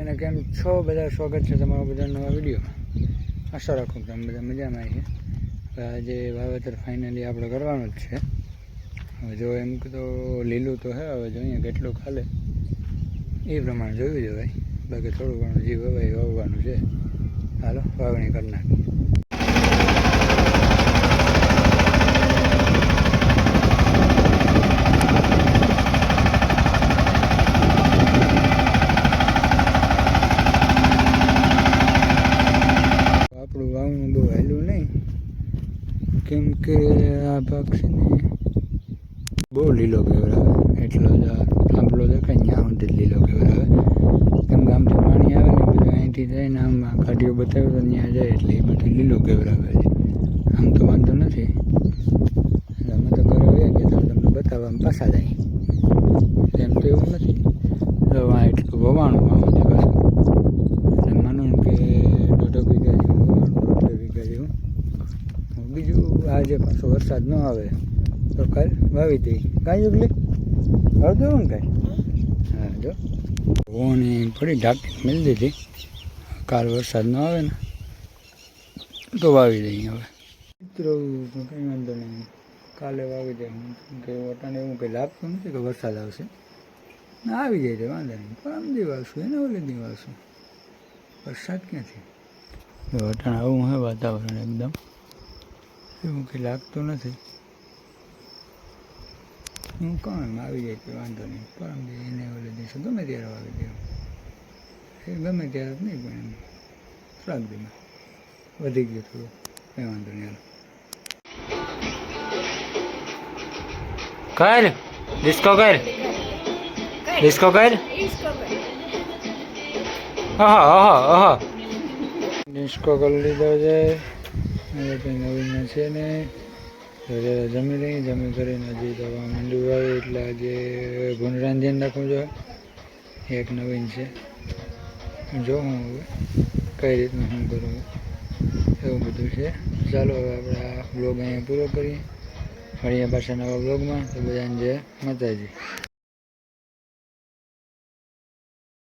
અને કેમ છો બધા, સ્વાગત છે તમારા બધા નવા વિડીયોમાં. આશા રાખું કે તમે બધા મજામાં આવીએ. આજે વાવેતર ફાઇનલી આપણે કરવાનું જ છે. હવે જો એમ તો લીલું તો હે, હવે જોઈએ કેટલું ખાલે એ પ્રમાણે જોયું જવાય. બાકી થોડું ઘણું જે વવાય વાવવાનું છે. હાલો વાવણી કરી નાખીએ. આપણું વાવનું બહુ વહેલું નહીં, કેમ કે આ ભાગ છે ને બહુ લીલો કેવડાવે. એટલો જ થાંભલો દેખાય ત્યાં સુધી લીલો કેવડાવે. કેમ કે આમથી પાણી આવે ને બધું અહીંથી જઈને આમ કાઢીઓ બતાવ્યો તો ત્યાં જાય એટલે એ બધું લીલું કેવડાવે છે. આમ તો વાંધો નથી, અમે તો ઘરે વયા ગયા તો તમને બતાવવામાં પાછા જાય. એમ તો એવું નથી. આ એટલું વવાણું આવું છે પાછું. એટલે માનું કે 1.5 વીઘા જેવું, 1.5 વીઘા જેવું. બીજું આજે પાછો વરસાદ ન આવે તો કાલ વાવી દઈ. કાંઈ ઉગલે આવતો ને કાંઈ. હા જો ઓણી પડી ઢાંકી મેળી દીધી. કાલ વરસાદ ન આવે ને તો વાવી દઈએ. હવે મિત્રો કંઈ વાંધો નહીં, કાલે વાવી દઈએ. કે વટાણે એવું કંઈ લાગતું નથી કે વરસાદ આવશે. આવી જાય તો વાંધો નહીં, પરમ દી વાવશું એને ઓલે દી વાવશું. વરસાદ ક્યાંથી? વટાણ આવું હે વાતાવરણ એકદમ, એવું કંઈ લાગતું નથી. હું કહું આવી જાય તો વાંધો નહીં, પરમ દી એને ઓલે દિવસે ગમે ત્યારે વાવી દેવું. એ ગમે ત્યારે નહીં, પણ એમ થોડાક દીમાં વધી ગયું થોડું, કંઈ વાંધો નહીં. હાલો કર ડિસ્કો કર, ડિસ્કો કર. હા ડિસ્કો કરી લીધો છે. હવે કંઈ નવીન છે ને, જરા જમી લઈ. જમી કરીને હજી દવા માંડવી આવી એટલે આજે ભૂંડરાને ધ્યાન રાખવું જોઈએ. એક નવીન છે, જો હું હવે કઈ રીતનું શું કરું એવું બધું છે. ચાલો હવે આપણે આ બ્લોગ અહીંયા પૂરો કરીએ. મળીએ પાછા નવા બ્લોગમાં. તો બધાને જય માતાજી.